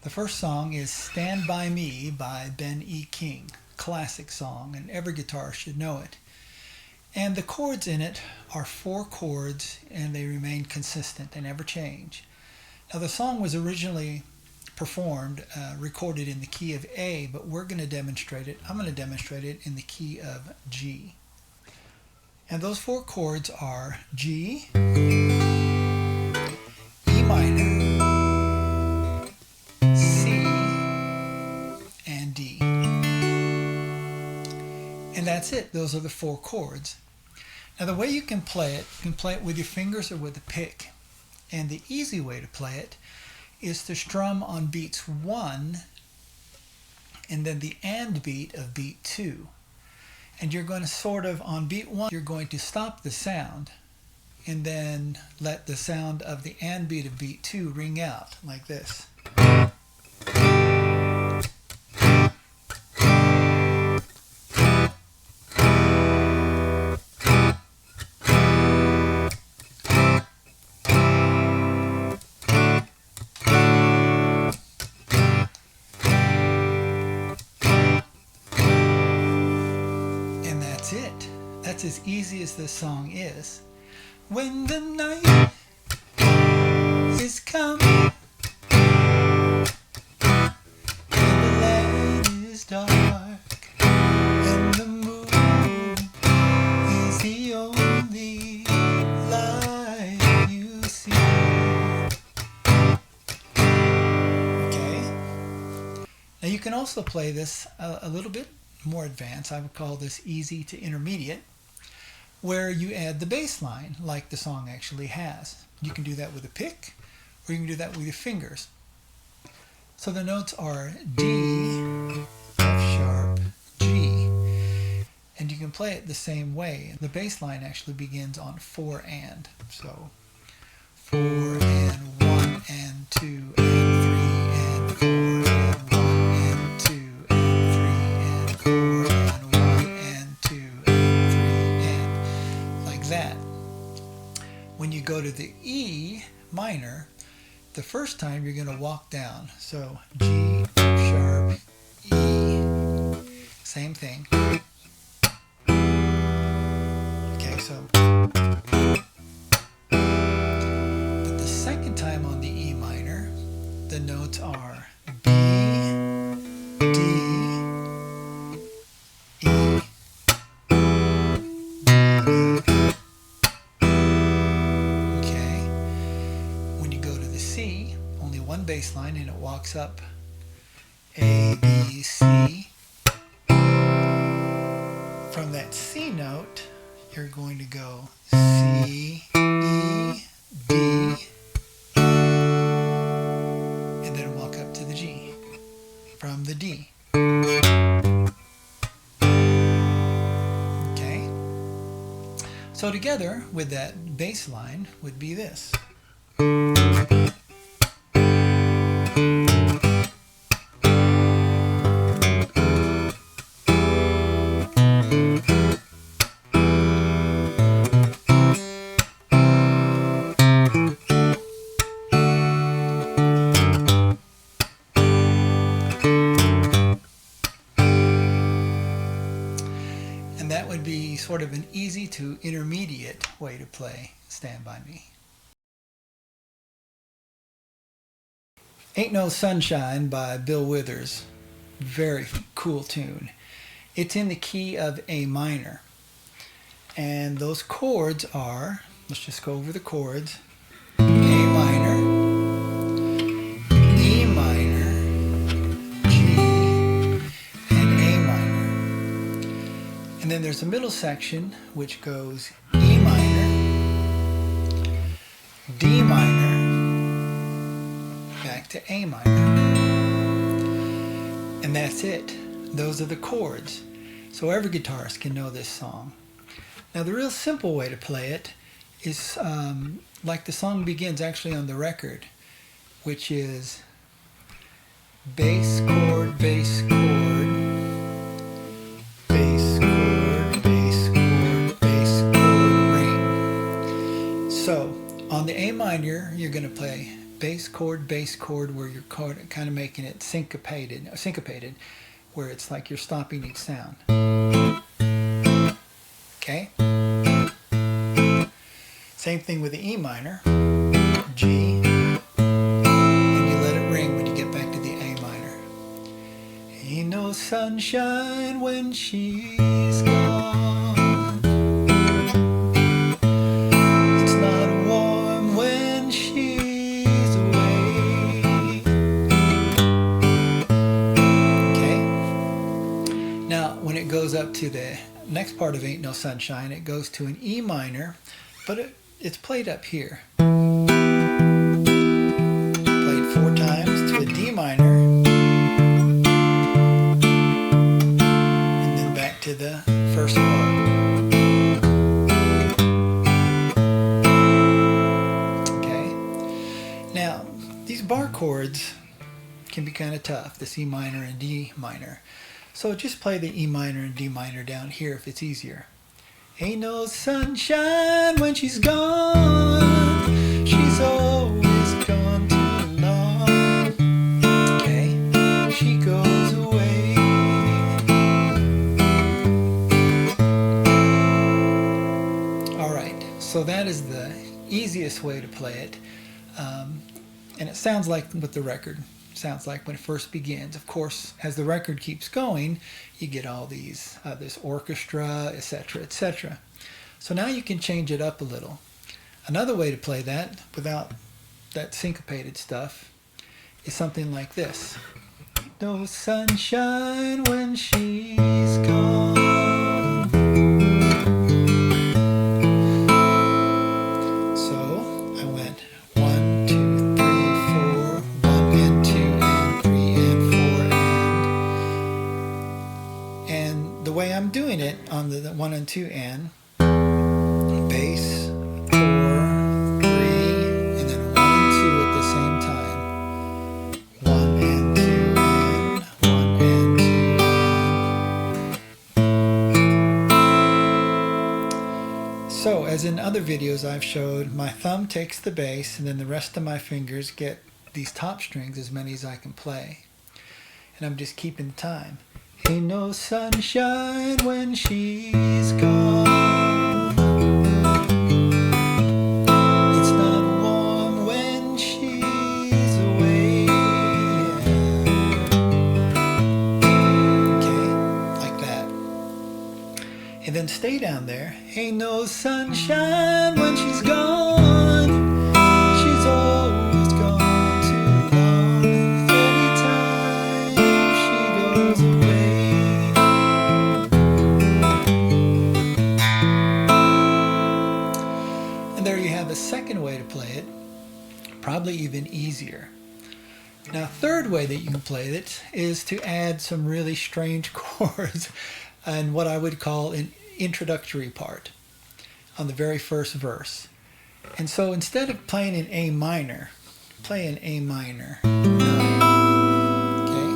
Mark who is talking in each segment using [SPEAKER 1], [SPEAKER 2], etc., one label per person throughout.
[SPEAKER 1] The first song is Stand By Me by Ben E. King. Classic song, and every guitarist should know it. And the chords in it are 4 chords, and they remain consistent. They never change. Now, the song was originally performed, recorded in the key of A, but we're going to demonstrate it. I'm going to demonstrate it in the key of G. And those 4 chords are G, E minor, C, and D. And that's it. Those are the 4 chords. Now, the way you can play it with your fingers or with a pick. And the easy way to play it is to strum on beats 1 and then the and beat of beat 2. And you're going to sort of, on beat 1, you're going to stop the sound and then let the sound of the and beat of beat 2 ring out like this. It. That's as easy as this song is. When the night is coming and the land is dark and the moon is the only light you see. Okay. Now you can also play this a little bit more advanced. I would call this easy to intermediate, where you add the bass line like the song actually has. You can do that with a pick, or you can do that with your fingers. So the notes are D, F sharp, G, and you can play it the same way. The bass line actually begins on 4 and. So 4 and 1 and 2 and 3 and 4 and 1 and 2 and 3 and 4 and 1 and 2 and 3 and like that. When you go to the E minor, the first time you're going to walk down. So G, F sharp, E, same thing. Okay, so but the second time on the E minor, the notes are B, D, E, okay. When you go to the C, only one bass line and it walks up A, B, C. From that C note, you're going to go C, E, D, and then walk up to the G from the D. Okay? So together with that bass line would be this. That would be sort of an easy to intermediate way to play Stand By Me. Ain't No Sunshine by Bill Withers. Very cool tune. It's in the key of A minor. And those chords are, let's just go over the chords. A minor, E minor, and then there's a middle section which goes E minor, D minor, back to A minor. And that's it. Those are the chords. So every guitarist can know this song. Now the real simple way to play it is like the song begins actually on the record, which is bass chord, bass chord, bass chord, bass chord, bass chord, ring. So on the A minor, you're going to play bass chord, where you're kind of making it syncopated, where it's like you're stopping each sound. Okay? Same thing with the E minor, G, and you let it ring when you get back to the A minor. Ain't no sunshine when she's gone. It's not warm when she's away. Okay? Now, when it goes up to the next part of Ain't No Sunshine, it goes to an E minor, but it's played up here. Played 4 times to a D minor, and then back to the first chord. Okay. Now, these bar chords can be kind of tough, this E minor and D minor. So just play the E minor and D minor down here if it's easier. Ain't no sunshine when she's gone. She's always gone too long. Okay, she goes away. Alright, so that is the easiest way to play it. And it sounds like what the record sounds like when it first begins. Of course, as the record keeps going, you get all these, this orchestra, etc., etc. So now you can change it up a little. Another way to play that without that syncopated stuff is something like this. No sunshine when she's gone. So I went 1, 2, 3, 4, 1 and 2 and 3 and 4 and the way I'm doing it on the 1 and 2 and bass 4, 3, and then 1 and 2 at the same time. 1 and 2 and 1 and 2 and. So as in other videos I've showed, my thumb takes the bass and then the rest of my fingers get these top strings, as many as I can play. And I'm just keeping time. Ain't no sunshine when she's gone. It's not warm when she's away. Okay, like that. And then stay down there. Ain't no sunshine when she's gone. She's always gone too long. Anytime she goes away. And there you have a second way to play it, probably even easier. Now, a third way that you can play it is to add some really strange chords and what I would call an introductory part on the very first verse. And so instead of playing an A minor, play an A minor 9. Okay?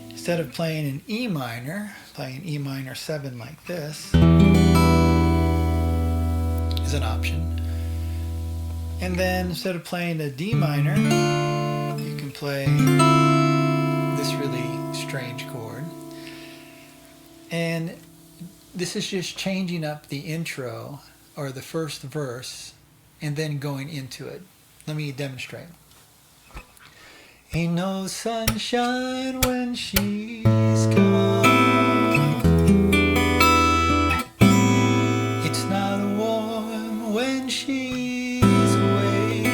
[SPEAKER 1] Instead of playing an E minor, play an E minor 7 like this is an option. And then instead of playing a D minor, you can play this really strange chord. And this is just changing up the intro or the first verse and then going into it. Let me demonstrate. Ain't no sunshine when she's gone. It's not warm when she's away.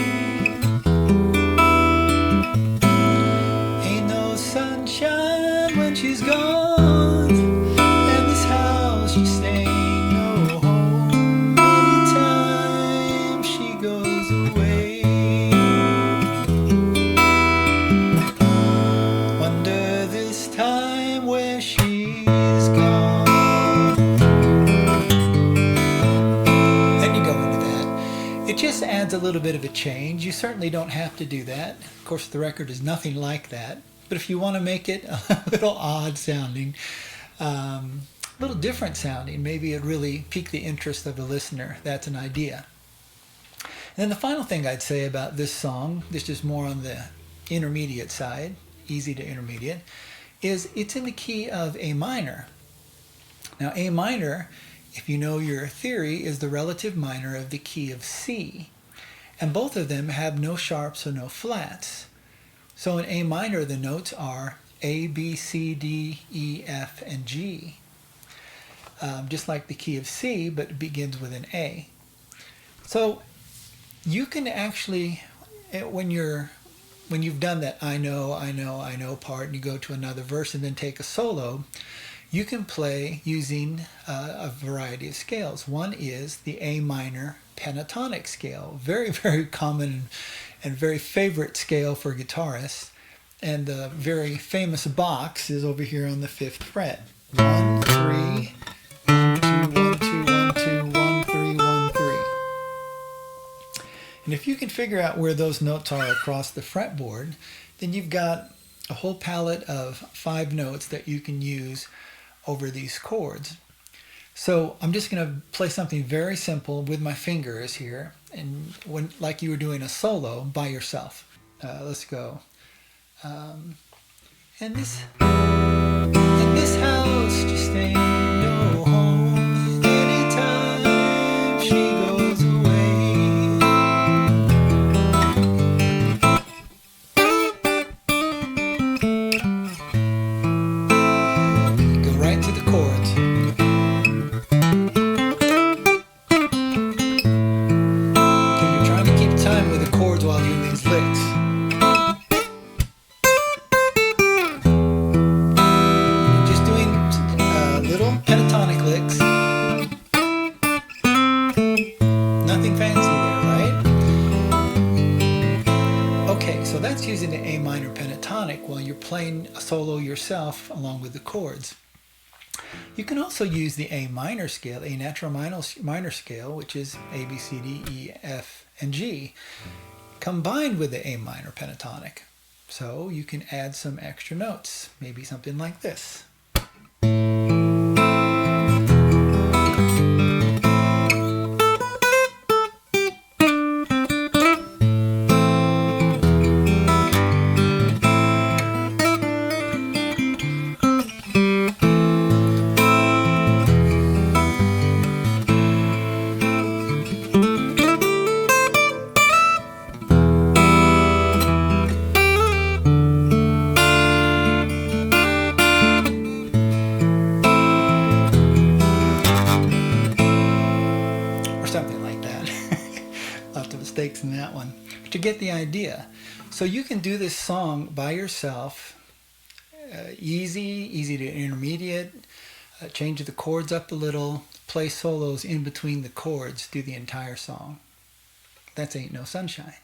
[SPEAKER 1] Ain't no sunshine when she's gone. And this house she's staying no home. Anytime she goes away. Wonder this time where she's gone. Then you go into that. It just adds a little bit of a change. You certainly don't have to do that. Of course, the record is nothing like that. But if you want to make it a little odd sounding, a little different sounding, maybe it really pique the interest of the listener, that's an idea. then the final thing I'd say about this song, this is more on the intermediate side, easy to intermediate, is it's in the key of A minor. Now A minor, if you know your theory, is the relative minor of the key of C. And both of them have no sharps or no flats. So in A minor the notes are A, B, C, D, E, F, and G. Just like the key of C, but it begins with an A. So you can actually, when you've done that I know part, and you go to another verse and then take a solo, you can play using a variety of scales. One is the A minor pentatonic scale, very, very common and very favorite scale for guitarists. And the very famous box is over here on the 5th fret. 1, 3, 1, 2, 1, 2, 1, 2, 1, 3, 1, 3. And if you can figure out where those notes are across the fretboard, then you've got a whole palette of 5 notes that you can use over these chords. So I'm just going to play something very simple with my fingers here, and like you were doing a solo by yourself. Let's go. And this house just ain't no home anytime she goes away. Go right to the chords. Okay, you're trying to keep time with the chords while doing these licks. Pentatonic licks. Nothing fancy there, right? Okay, so that's using the A minor pentatonic while you're playing a solo yourself along with the chords. You can also use the A minor scale, A natural minor scale, which is A, B, C, D, E, F, and G, combined with the A minor pentatonic. So you can add some extra notes, maybe something like this. Something like that. Lots of mistakes in that one. But you get the idea. So you can do this song by yourself, easy to intermediate, change the chords up a little, play solos in between the chords, do the entire song. That's Ain't No Sunshine.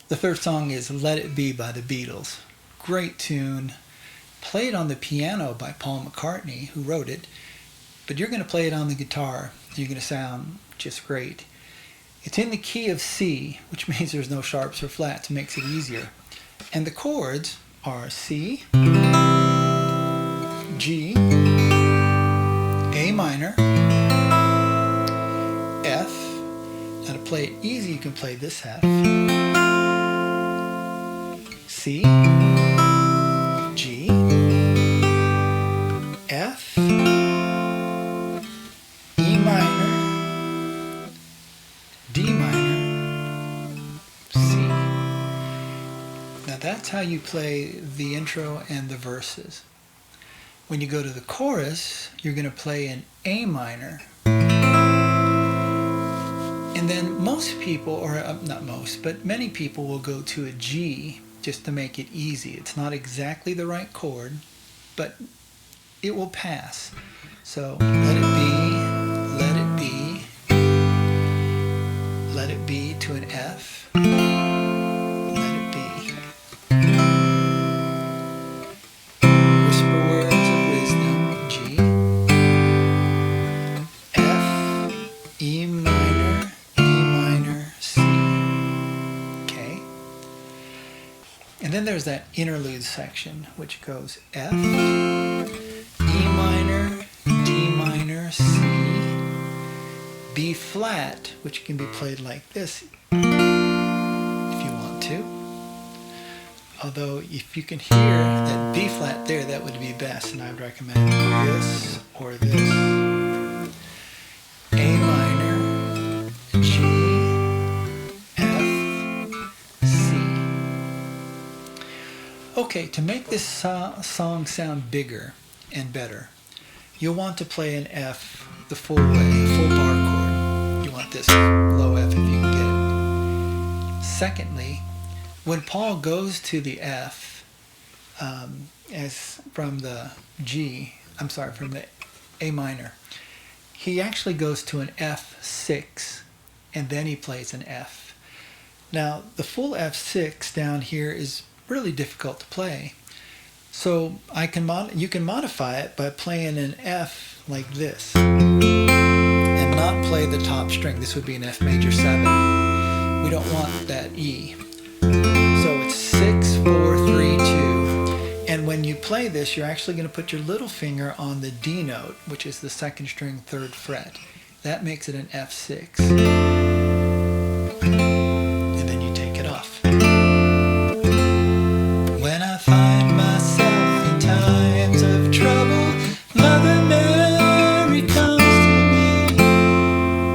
[SPEAKER 1] The third song is Let It Be by the Beatles. Great tune, played on the piano by Paul McCartney, who wrote it. But you're going to play it on the guitar. You're going to sound just great. It's in the key of C, which means there's no sharps or flats. It makes it easier. And the chords are C, G, A minor, F. Now to play it easy, you can play this half. C, G, F, D minor, C. Now that's how you play the intro and the verses. When you go to the chorus, you're going to play an A minor. And then most people, or not most, but many people will go to a G just to make it easy. It's not exactly the right chord, but it will pass. So let it be, let it be. Let it be to an F. Let it be. Whisper words of wisdom, G. F, E minor, C. Okay. And then there's that interlude section, which goes F, E minor, D minor, C, B flat, which can be played like this if you want to. Although if you can hear that B flat there, that would be best, and I would recommend this or this. A minor, G, F, C. Okay, to make this song sound bigger and better, you'll want to play an F the full way, full bar chord. You want this low F if you can get it. Secondly, when Paul goes to the F, as from the from the A minor, he actually goes to an F6, and then he plays an F. Now, the full F6 down here is really difficult to play. So you can modify it by playing an F like this, and not play the top string. This would be an F major 7. We don't want that E. So it's 6, 4, 3, 2. And when you play this, you're actually going to put your little finger on the D note, which is the 2nd string, 3rd fret. That makes it an F6. And then you take it off. When I find myself in times of trouble, Mother Mary comes to me.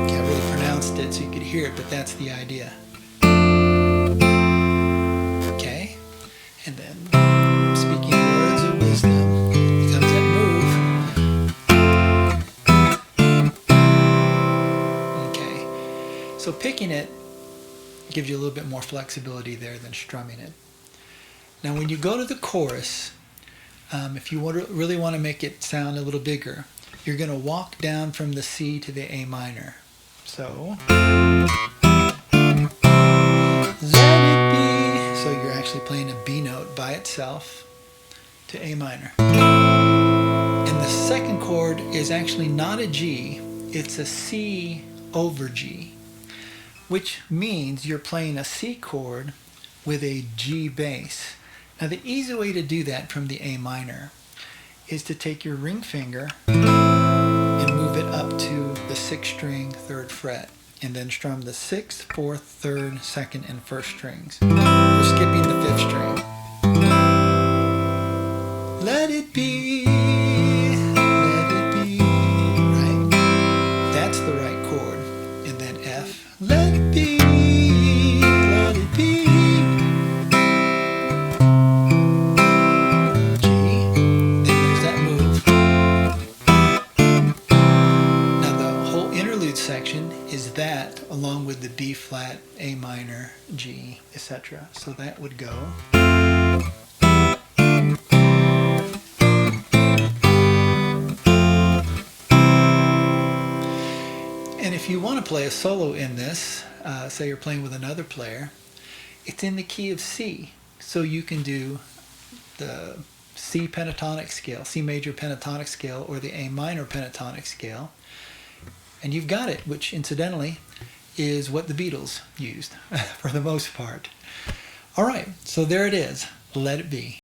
[SPEAKER 1] Okay, I really pronounced it so you could hear it, but that's the idea. And then, speaking words of wisdom, becomes that move. Okay, so picking it gives you a little bit more flexibility there than strumming it. Now when you go to the chorus, if you really want to make it sound a little bigger, you're going to walk down from the C to the A minor. So, so you're actually playing a B note by itself to A minor. And the second chord is actually not a G, it's a C over G, which means you're playing a C chord with a G bass. Now the easy way to do that from the A minor is to take your ring finger and move it up to the 6th string, 3rd fret, and then strum the 6th, 4th, 3rd, 2nd, and 1st strings. We're skipping the 5th string. Let it be, right? That's the right chord. And then F, let it be, let it be. G, then there's that move. Now the whole interlude section is that, along with the B flat, A minor, G, etc. So that would go. And if you want to play a solo in this, say you're playing with another player, it's in the key of C. So you can do the C pentatonic scale, C major pentatonic scale, or the A minor pentatonic scale. And you've got it, which incidentally is what the Beatles used for the most part. All right, so there it is. Let it be.